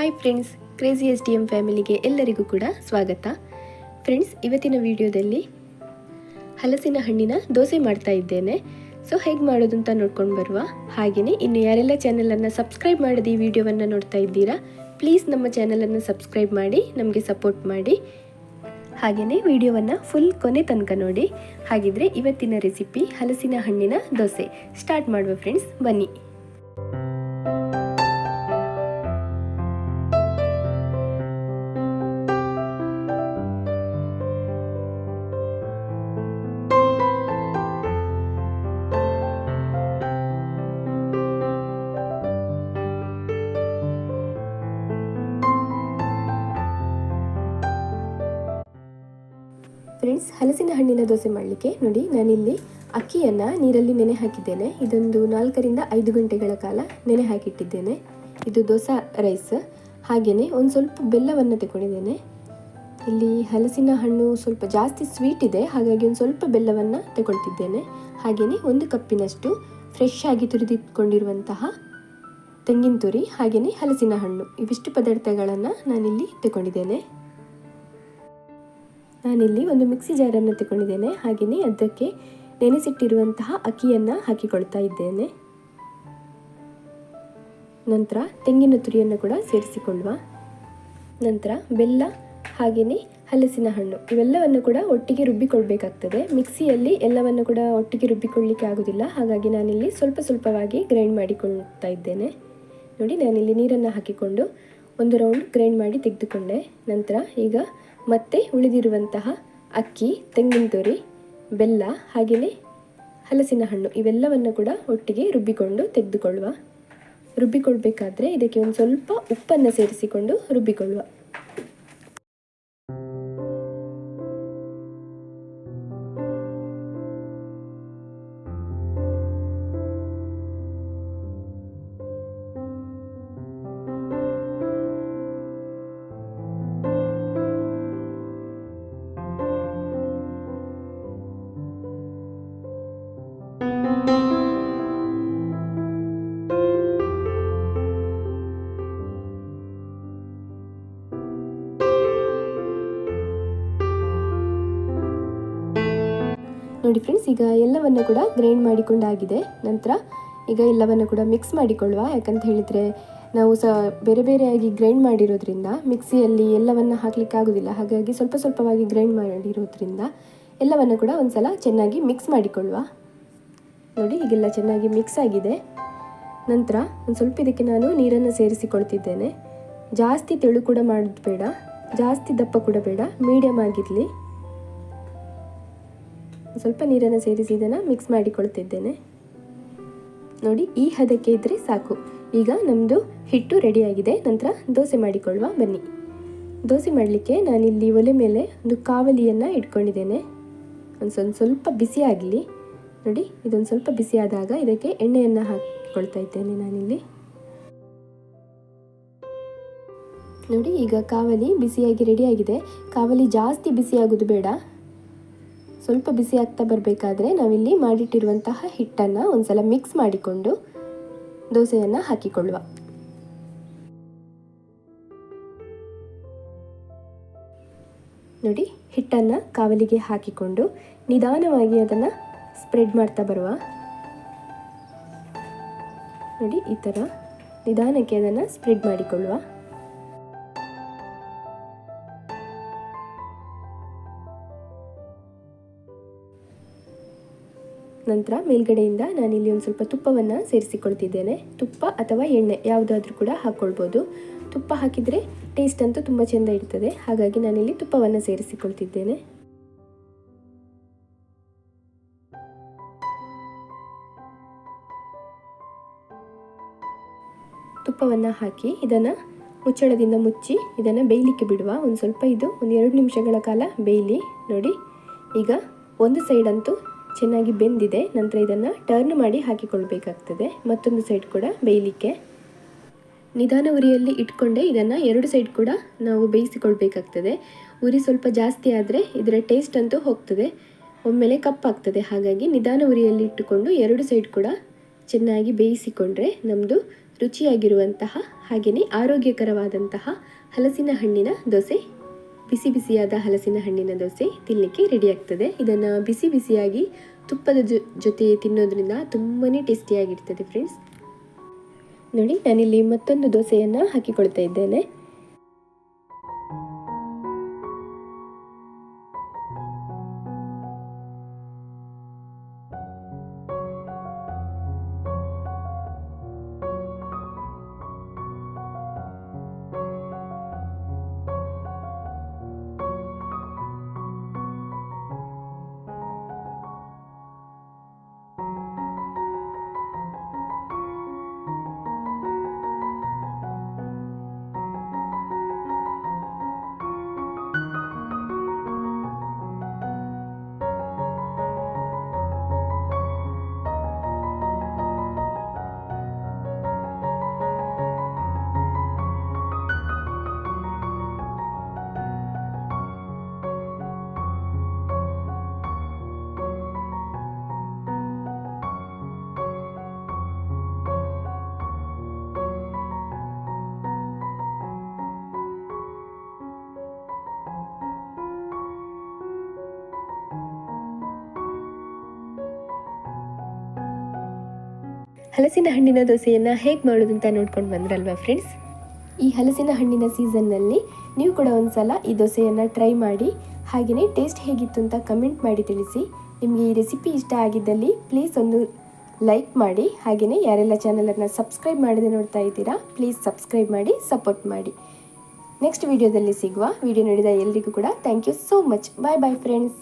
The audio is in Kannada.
ಹಾಯ್ ಫ್ರೆಂಡ್ಸ್, ಕ್ರೇಜಿ STM ಫ್ಯಾಮಿಲಿಗೆ ಎಲ್ಲರಿಗೂ ಕೂಡ ಸ್ವಾಗತ. ಫ್ರೆಂಡ್ಸ್, ಇವತ್ತಿನ ವಿಡಿಯೋದಲ್ಲಿ ಹಲಸಿನ ಹಣ್ಣಿನ ದೋಸೆ ಮಾಡ್ತಾ ಇದ್ದೇನೆ. ಸೊ ಹೇಗೆ ಮಾಡೋದು ಅಂತ ನೋಡ್ಕೊಂಡು ಬರುವ. ಹಾಗೆಯೇ ಇನ್ನು ಯಾರೆಲ್ಲ ಚಾನಲನ್ನು ಸಬ್ಸ್ಕ್ರೈಬ್ ಮಾಡದೆ ಈ ವಿಡಿಯೋವನ್ನು ನೋಡ್ತಾ ಇದ್ದೀರಾ, ಪ್ಲೀಸ್ ನಮ್ಮ ಚಾನಲನ್ನು ಸಬ್ಸ್ಕ್ರೈಬ್ ಮಾಡಿ ನಮಗೆ ಸಪೋರ್ಟ್ ಮಾಡಿ. ಹಾಗೆಯೇ ವಿಡಿಯೋವನ್ನು ಫುಲ್ ಕೊನೆ ತನಕ ನೋಡಿ. ಹಾಗಿದ್ರೆ ಇವತ್ತಿನ ರೆಸಿಪಿ ಹಲಸಿನ ಹಣ್ಣಿನ ದೋಸೆ ಸ್ಟಾರ್ಟ್ ಮಾಡುವ ಫ್ರೆಂಡ್ಸ್, ಬನ್ನಿ. ಫ್ರೆಂಡ್ಸ್, ಹಲಸಿನ ಹಣ್ಣಿನ ದೋಸೆ ಮಾಡಲಿಕ್ಕೆ ನೋಡಿ, ನಾನಿಲ್ಲಿ ಅಕ್ಕಿಯನ್ನು ನೀರಲ್ಲಿ ನೆನೆ ಹಾಕಿದ್ದೇನೆ. ಇದೊಂದು 4 ರಿಂದ 5 ಗಂಟೆಗಳ ಕಾಲ ನೆನೆ ಹಾಕಿಟ್ಟಿದ್ದೇನೆ. ಇದು ದೋಸೆ ರೈಸ್. ಹಾಗೆಯೇ ಒಂದು ಸ್ವಲ್ಪ ಬೆಲ್ಲವನ್ನು ತಗೊಂಡಿದ್ದೇನೆ. ಇಲ್ಲಿ ಹಲಸಿನ ಹಣ್ಣು ಸ್ವಲ್ಪ ಜಾಸ್ತಿ ಸ್ವೀಟ್ ಇದೆ, ಹಾಗಾಗಿ ಒಂದು ಸ್ವಲ್ಪ ಬೆಲ್ಲವನ್ನು ತಗೊಳ್ತಿದ್ದೇನೆ. ಹಾಗೆಯೇ 1 ಕಪ್ಪಿನಷ್ಟು ಫ್ರೆಶ್ ಆಗಿ ತುರಿದಿಟ್ಕೊಂಡಿರುವಂತಹ ತೆಂಗಿನ ತುರಿ, ಹಾಗೆಯೇ ಹಲಸಿನ ಹಣ್ಣು, ಇವಿಷ್ಟು ಪದಾರ್ಥಗಳನ್ನು ನಾನಿಲ್ಲಿ ತಗೊಂಡಿದ್ದೇನೆ. ನಾನಿಲ್ಲಿ ಒಂದು ಮಿಕ್ಸಿ ಜಾರನ್ನು ತಗೊಂಡಿದ್ದೇನೆ. ಹಾಗೆಯೇ ಅದಕ್ಕೆ ನೆನೆಸಿಟ್ಟಿರುವಂತಹ ಅಕ್ಕಿಯನ್ನು ಹಾಕಿಕೊಳ್ತಾ ಇದ್ದೇನೆ. ನಂತರ ತೆಂಗಿನ ತುರಿಯನ್ನು ಕೂಡ ಸೇರಿಸಿಕೊಳ್ಳುವ. ನಂತರ ಬೆಲ್ಲ ಹಾಗೆಯೇ ಹಲಸಿನ ಹಣ್ಣು ಇವೆಲ್ಲವನ್ನು ಕೂಡ ಒಟ್ಟಿಗೆ ರುಬ್ಬಿಕೊಳ್ಬೇಕಾಗ್ತದೆ. ಮಿಕ್ಸಿಯಲ್ಲಿ ಎಲ್ಲವನ್ನು ಕೂಡ ಒಟ್ಟಿಗೆ ರುಬ್ಬಿಕೊಳ್ಳಲಿಕ್ಕೆ ಆಗೋದಿಲ್ಲ, ಹಾಗಾಗಿ ನಾನಿಲ್ಲಿ ಸ್ವಲ್ಪ ಸ್ವಲ್ಪವಾಗಿ ಗ್ರೈಂಡ್ ಮಾಡಿಕೊಳ್ತಾ ಇದ್ದೇನೆ. ನೋಡಿ, ನಾನಿಲ್ಲಿ ನೀರನ್ನು ಹಾಕಿಕೊಂಡು 1 ರೌಂಡ್ ಗ್ರೈಂಡ್ ಮಾಡಿ ತೆಗೆದುಕೊಂಡೆ. ನಂತರ ಈಗ ಮತ್ತೆ ಉಳಿದಿರುವಂತಹ ಅಕ್ಕಿ, ತೆಂಗಿನ ತುರಿ, ಬೆಲ್ಲ ಹಾಗೆಯೇ ಹಲಸಿನ ಹಣ್ಣು ಇವೆಲ್ಲವನ್ನು ಕೂಡ ಒಟ್ಟಿಗೆ ರುಬ್ಬಿಕೊಂಡು ತೆಗೆದುಕೊಳ್ಳುವ. ರುಬ್ಬಿಕೊಳ್ಬೇಕಾದ್ರೆ ಇದಕ್ಕೆ ಒಂದು ಸ್ವಲ್ಪ ಉಪ್ಪನ್ನು ಸೇರಿಸಿಕೊಂಡು ರುಬ್ಬಿಕೊಳ್ಳುವ. ನೋಡಿ ಫ್ರೆಂಡ್ಸ್, ಈಗ ಎಲ್ಲವನ್ನು ಕೂಡ ಗ್ರೈಂಡ್ ಮಾಡಿಕೊಂಡಾಗಿದೆ. ನಂತರ ಈಗ ಎಲ್ಲವನ್ನು ಕೂಡ ಮಿಕ್ಸ್ ಮಾಡಿಕೊಳ್ಳುವ. ಯಾಕಂತ ಹೇಳಿದರೆ ನಾವು ಬೇರೆ ಬೇರೆಯಾಗಿ ಗ್ರೈಂಡ್ ಮಾಡಿರೋದ್ರಿಂದ ಮಿಕ್ಸಿಯಲ್ಲಿ ಎಲ್ಲವನ್ನು ಹಾಕಲಿಕ್ಕೆ ಆಗೋದಿಲ್ಲ. ಹಾಗಾಗಿ ಸ್ವಲ್ಪ ಸ್ವಲ್ಪವಾಗಿ ಗ್ರೈಂಡ್ ಮಾಡಿರೋದ್ರಿಂದ ಎಲ್ಲವನ್ನು ಕೂಡ ಒಂದು ಸಲ ಚೆನ್ನಾಗಿ ಮಿಕ್ಸ್ ಮಾಡಿಕೊಳ್ಳುವ. ನೋಡಿ, ಈಗೆಲ್ಲ ಚೆನ್ನಾಗಿ ಮಿಕ್ಸ್ ಆಗಿದೆ. ನಂತರ ಒಂದು ಸ್ವಲ್ಪ ಇದಕ್ಕೆ ನಾನು ನೀರನ್ನು ಸೇರಿಸಿಕೊಳ್ತಿದ್ದೇನೆ. ಜಾಸ್ತಿ ತೆಳು ಕೂಡ ಮಾಡೋದು ಬೇಡ, ಜಾಸ್ತಿ ದಪ್ಪ ಕೂಡ ಬೇಡ, ಮೀಡಿಯಮ್ ಆಗಿರಲಿ. ಸ್ವಲ್ಪ ನೀರನ್ನು ಸೇರಿಸಿ ಇದನ್ನು ಮಿಕ್ಸ್ ಮಾಡಿಕೊಳ್ತಿದ್ದೇನೆ. ನೋಡಿ, ಈ ಹದಕ್ಕೆ ಇದ್ದರೆ ಸಾಕು. ಈಗ ನಮ್ಮದು ಹಿಟ್ಟು ರೆಡಿಯಾಗಿದೆ. ನಂತರ ದೋಸೆ ಮಾಡಿಕೊಳ್ಳುವ, ಬನ್ನಿ. ದೋಸೆ ಮಾಡಲಿಕ್ಕೆ ನಾನಿಲ್ಲಿ ಒಲೆ ಮೇಲೆ ಒಂದು ಕಾವಲಿಯನ್ನು ಇಟ್ಕೊಂಡಿದ್ದೇನೆ. ಒಂದು ಸ್ವಲ್ಪ ಬಿಸಿ ಆಗಲಿ. ನೋಡಿ, ಇದೊಂದು ಸ್ವಲ್ಪ ಬಿಸಿ ಆದಾಗ ಇದಕ್ಕೆ ಎಣ್ಣೆಯನ್ನು ಹಾಕಿಕೊಳ್ತಾ ಇದ್ದೇನೆ ನಾನಿಲ್ಲಿ. ನೋಡಿ, ಈಗ ಕಾವಲಿ ಬಿಸಿಯಾಗಿ ರೆಡಿಯಾಗಿದೆ. ಕಾವಲಿ ಜಾಸ್ತಿ ಬಿಸಿಯಾಗೋದು ಬೇಡ, ಸ್ವಲ್ಪ ಬಿಸಿ ಆಗ್ತಾ ಬರಬೇಕಾದ್ರೆ ನಾವಿಲ್ಲಿ ಮಾಡಿಟ್ಟಿರುವಂತಹ ಹಿಟ್ಟನ್ನು ಒಂದು ಸಲ ಮಿಕ್ಸ್ ಮಾಡಿಕೊಂಡು ದೋಸೆಯನ್ನು ಹಾಕಿಕೊಳ್ಳುವ. ನೋಡಿ, ಹಿಟ್ಟನ್ನು ಕಾವಲಿಗೆ ಹಾಕಿಕೊಂಡು ನಿಧಾನವಾಗಿ ಅದನ್ನು ಸ್ಪ್ರೆಡ್ ಮಾಡ್ತಾ ಬರುವ. ನೋಡಿ, ಈ ಥರ ನಿಧಾನಕ್ಕೆ ಅದನ್ನು ಸ್ಪ್ರೆಡ್ ಮಾಡಿಕೊಳ್ಳುವ. ನಂತರ ಮೇಲ್ಗಡೆಯಿಂದ ನಾನಿಲ್ಲಿ ಒಂದು ಸ್ವಲ್ಪ ತುಪ್ಪವನ್ನು ಸೇರಿಸಿಕೊಳ್ತಿದ್ದೇನೆ. ತುಪ್ಪ ಅಥವಾ ಎಣ್ಣೆ ಯಾವುದಾದ್ರೂ ಕೂಡ ಹಾಕ್ಕೊಳ್ಬೋದು. ತುಪ್ಪ ಹಾಕಿದರೆ ಟೇಸ್ಟ್ ಅಂತೂ ತುಂಬ ಚೆಂದ ಇರ್ತದೆ, ಹಾಗಾಗಿ ನಾನಿಲ್ಲಿ ತುಪ್ಪವನ್ನು ಸೇರಿಸಿಕೊಳ್ತಿದ್ದೇನೆ. ತುಪ್ಪವನ್ನು ಹಾಕಿ ಇದನ್ನು ಮುಚ್ಚಳದಿಂದ ಮುಚ್ಚಿ ಇದನ್ನು ಬೇಯಲಿಕ್ಕೆ ಬಿಡುವ. ಒಂದು ಸ್ವಲ್ಪ ಇದು 1-2 ನಿಮಿಷಗಳ ಕಾಲ ಬೇಯಲಿ. ನೋಡಿ, ಈಗ ಒಂದು ಸೈಡ್ ಅಂತೂ ಚೆನ್ನಾಗಿ ಬೆಂದಿದೆ. ನಂತರ ಇದನ್ನು ಟರ್ನ್ ಮಾಡಿ ಹಾಕಿಕೊಳ್ಬೇಕಾಗ್ತದೆ, ಮತ್ತೊಂದು ಸೈಡ್ ಕೂಡ ಬೇಯಲಿಕ್ಕೆ. ನಿಧಾನ ಉರಿಯಲ್ಲಿ ಇಟ್ಕೊಂಡೆ ಇದನ್ನು 2 ಸೈಡ್ ಕೂಡ ನಾವು ಬೇಯಿಸಿಕೊಳ್ಬೇಕಾಗ್ತದೆ. ಉರಿ ಸ್ವಲ್ಪ ಜಾಸ್ತಿ ಆದರೆ ಇದರ ಟೇಸ್ಟ್ ಅಂತೂ ಹೋಗ್ತದೆ, ಒಮ್ಮೆಲೆ ಕಪ್ಪಾಗ್ತದೆ. ಹಾಗಾಗಿ ನಿಧಾನ ಉರಿಯಲ್ಲಿ ಇಟ್ಟುಕೊಂಡು 2 ಸೈಡ್ ಕೂಡ ಚೆನ್ನಾಗಿ ಬೇಯಿಸಿಕೊಂಡ್ರೆ ನಮ್ಮದು ರುಚಿಯಾಗಿರುವಂತಹ ಹಾಗೆಯೇ ಆರೋಗ್ಯಕರವಾದಂತಹ ಹಲಸಿನ ಹಣ್ಣಿನ ದೋಸೆ, ಬಿಸಿ ಬಿಸಿಯಾದ ಹಲಸಿನ ಹಣ್ಣಿನ ದೋಸೆ ತಿನ್ನಲಿಕ್ಕೆ ರೆಡಿ ಆಗ್ತದೆ. ಇದನ್ನು ಬಿಸಿ ಬಿಸಿಯಾಗಿ ತುಪ್ಪದ ಜೊತೆ ತಿನ್ನೋದ್ರಿಂದ ತುಂಬಾ ಟೇಸ್ಟಿಯಾಗಿರ್ತದೆ ಫ್ರೆಂಡ್ಸ್. ನೋಡಿ, ನಾನಿಲ್ಲಿ ಮತ್ತೊಂದು ದೋಸೆಯನ್ನು ಹಾಕಿಕೊಳ್ತಾ ಇದ್ದೇನೆ. ಹಲಸಿನ ಹಣ್ಣಿನ ದೋಸೆಯನ್ನು ಹೇಗೆ ಮಾಡೋದು ಅಂತ ನೋಡ್ಕೊಂಡು ಬಂದ್ರಲ್ವಾ ಫ್ರೆಂಡ್ಸ್. ಈ ಹಲಸಿನ ಹಣ್ಣಿನ ಸೀಸನ್ನಲ್ಲಿ ನೀವು ಕೂಡ ಒಂದು ಸಲ ಈ ದೋಸೆಯನ್ನು ಟ್ರೈ ಮಾಡಿ, ಹಾಗೆಯೇ ಟೇಸ್ಟ್ ಹೇಗಿತ್ತು ಅಂತ ಕಮೆಂಟ್ ಮಾಡಿ ತಿಳಿಸಿ. ನಿಮಗೆ ಈ ರೆಸಿಪಿ ಇಷ್ಟ ಆಗಿದ್ದಲ್ಲಿ ಪ್ಲೀಸ್ ಒಂದು ಲೈಕ್ ಮಾಡಿ, ಹಾಗೆಯೇ ಯಾರೆಲ್ಲ ಚಾನಲನ್ನು ಸಬ್ಸ್ಕ್ರೈಬ್ ಮಾಡದೆ ನೋಡ್ತಾ ಇದ್ದೀರಾ ಪ್ಲೀಸ್ ಸಬ್ಸ್ಕ್ರೈಬ್ ಮಾಡಿ ಸಪೋರ್ಟ್ ಮಾಡಿ. ನೆಕ್ಸ್ಟ್ ವಿಡಿಯೋದಲ್ಲಿ ಸಿಗುವ. ವಿಡಿಯೋ ನೋಡಿದ ಎಲ್ಲರಿಗೂ ಕೂಡ thank you so much. Bye bye friends.